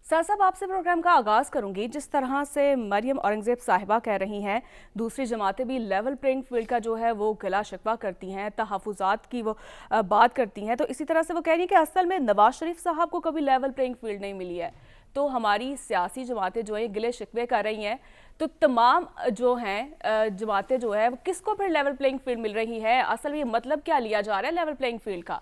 साहब आपसे प्रोग्राम का आगाज़ करूंगी। जिस तरह से मरियम औरंगज़ेब साहिबा कह रही हैं, दूसरी जमातें भी लेवल प्लेइंग फील्ड का जो है वो गिला शिकवा करती हैं, तहफ़्फ़ुज़ात की वो बात करती हैं, तो इसी तरह से वो कह रही हैं कि असल में नवाज शरीफ साहब को कभी लेवल प्लेइंग फील्ड नहीं मिली है। तो हमारी सियासी जमातें जो हैं गिले शिकवे कर रही हैं, तो तमाम जो हैं जमातें जो है वो किसको फिर लेवल प्लेइंग फील्ड मिल रही है? असल में ये मतलब क्या लिया जा रहा है लेवल प्लेइंग फील्ड का?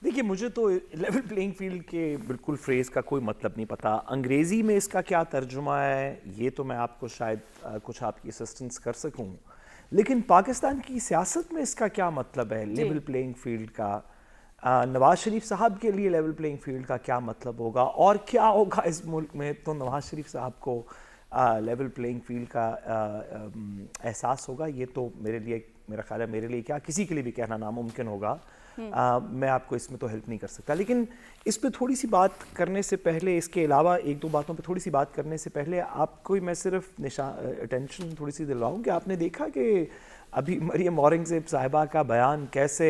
देखिए, मुझे तो लेवल प्लेइंग फील्ड के बिल्कुल फ्रेज़ का कोई मतलब नहीं पता। अंग्रेज़ी में इसका क्या तर्जुमा है, ये तो मैं आपको शायद कुछ आपकी असिस्टेंस कर सकूं। लेकिन पाकिस्तान की सियासत में इसका क्या मतलब है जी। लेवल प्लेइंग फील्ड का? नवाज़ शरीफ साहब के लिए लेवल प्लेइंग फील्ड का क्या मतलब होगा और क्या होगा इस मुल्क में? तो नवाज़ शरीफ साहब को लेवल प्लेइंग फील्ड का एहसास होगा, ये तो मेरे लिए, मेरा ख्याल है मेरे लिए क्या किसी के लिए भी कहना नामुमकिन होगा। मैं आपको इसमें तो हेल्प नहीं कर सकता। लेकिन इस पे थोड़ी सी बात करने से पहले, इसके अलावा एक दो बातों पे थोड़ी सी बात करने से पहले आपको मैं सिर्फ अटेंशन थोड़ी सी दिलवाऊं कि आपने देखा कि अभी मरियम औरंगज़ेब साहिबा का बयान कैसे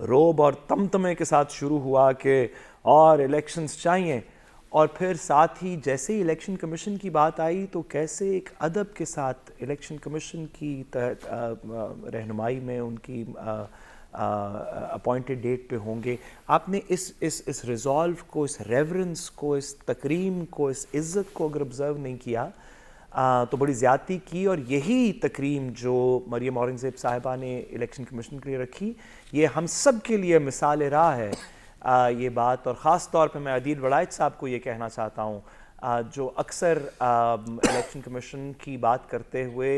रोब और तमतमे के साथ शुरू हुआ कि और इलेक्शंस चाहिए, और फिर साथ ही जैसे ही इलेक्शन कमीशन की बात आई तो कैसे एक अदब के साथ इलेक्शन कमीशन की रहनुमाई में उनकी अपॉइंटेड डेट पे होंगे। आपने इस रिजॉल्व को, इस रेवरेंस को, इस तकरीम को, इस इज़्ज़त को अगर ऑब्ज़र्व नहीं किया तो बड़ी ज़्यादती की। और यही तकरीम जो मरियम औरंगज़ेब साहिबा ने इलेक्शन कमीशन के लिए रखी, ये हम सब के लिए मिसाल राह है ये बात। और ख़ास तौर पे मैं अदील वलायत साहब को ये कहना चाहता हूँ जो अक्सर इलेक्शन कमीशन की बात करते हुए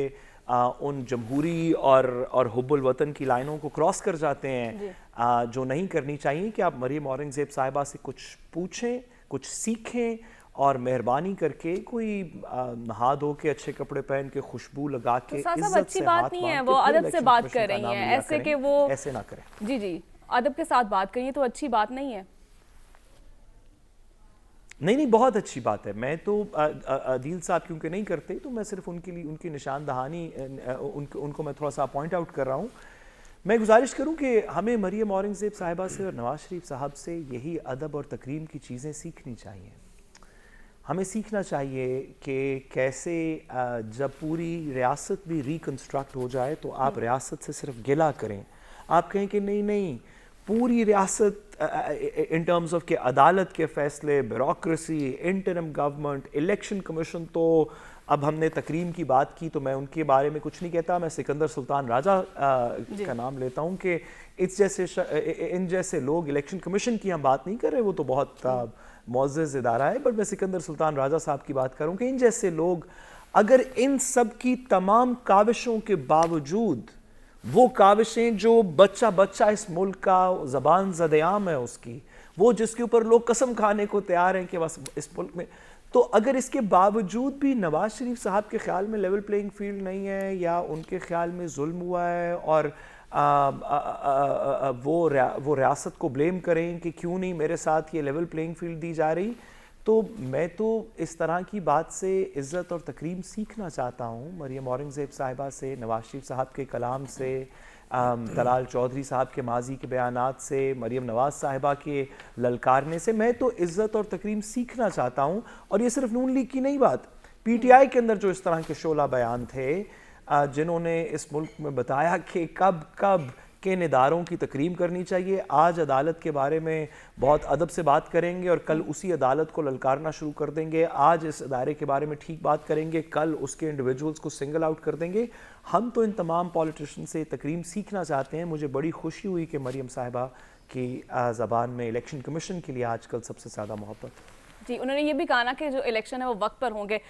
उन जमहूरी और हुब्बुल वतन की लाइनों को क्रॉस कर जाते हैं जो नहीं करनी चाहिए। कि आप मरियम औरंगज़ेब साहिबा से कुछ पूछें, कुछ सीखें, और मेहरबानी करके कोई नहा धो के अच्छे कपड़े पहन के खुशबू लगा के तो साहब इज्जत अच्छी से बात हाथ नहीं है, मांग वो के फिर अदब से इलेक्शन बात कमीशन कर का रही नाम हैं लिया ऐसे करें। कि वो ऐसे ना करें। जी जी अदब के साथ बात करिए, तो अच्छी बात नहीं है। नहीं, बहुत अच्छी बात है। मैं तो अदील साहब क्योंकि नहीं करते, तो मैं सिर्फ उनके लिए उनकी निशान दहानी उनको मैं थोड़ा सा पॉइंट आउट कर रहा हूँ। मैं गुजारिश करूँ कि हमें मरियम औरंगज़ेब साहिबा से और नवाज शरीफ साहब से यही अदब और तकरीम की चीज़ें सीखनी चाहिए। हमें सीखना चाहिए कि कैसे जब पूरी रियासत भी रिकन्स्ट्रक्ट हो जाए तो आप रियासत से सिर्फ गिला करें। आप कहें कि नहीं नहीं, पूरी रियासत इन टर्म्स ऑफ के अदालत के फ़ैसले, bureaucracy, interim government, election commission, तो अब हमने तकरीम की बात की तो मैं उनके बारे में कुछ नहीं कहता, मैं सिकंदर सुल्तान राजा का नाम लेता हूँ कि इन जैसे लोग, इलेक्शन कमीशन की हम बात नहीं कर रहे, वो तो बहुत मुअज़्ज़ज़ इदारा है, बट मैं सिकंदर सुल्तान राजा साहब की बात करूँ कि इन जैसे लोग अगर इन सब की तमाम काविशों के बावजूद, वो काविशें जो बच्चा बच्चा इस मुल्क का ज़बान ज़देआम है उसकी, वो जिसके ऊपर लोग कसम खाने को तैयार हैं कि बस इस मुल्क में, तो अगर इसके बावजूद भी नवाज शरीफ साहब के ख्याल में लेवल प्लेइंग फील्ड नहीं है, या उनके ख्याल में जुल्म हुआ है, और वो रियासत को ब्लेम करें कि क्यों नहीं मेरे साथ ये लेवल प्लेइंग फील्ड दी जा रही, तो मैं तो इस तरह की बात से इज़्ज़त और तकरीम सीखना चाहता हूँ मरियम औरंगज़ेब साहिबा से, नवाज शरीफ साहब के कलाम से, तलाल चौधरी साहब के माजी के बयानात से, मरियम नवाज़ साहिबा के ललकारने से। मैं तो इज़्ज़त और तकरीम सीखना चाहता हूँ। और ये सिर्फ नून लीग की नहीं बात, PTI के अंदर जो इस तरह के शोला बयान थे जिन्होंने इस मुल्क में बताया कि कब कब किन इदारों की तकरीम करनी चाहिए, आज अदालत के बारे में बहुत अदब से बात करेंगे और कल उसी अदालत को ललकारना शुरू कर देंगे, आज इस अदारे के बारे में ठीक बात करेंगे, कल उसके इंडिविजुअल्स को सिंगल आउट कर देंगे। हम तो इन तमाम पॉलिटिशियन से तकरीम सीखना चाहते हैं। मुझे बड़ी खुशी हुई कि मरियम साहिबा की ज़बान में इलेक्शन कमीशन के लिए आजकल सबसे ज़्यादा मोहब्बत। जी, उन्होंने ये भी कहा ना कि जो इलेक्शन है वो वक्त पर होंगे।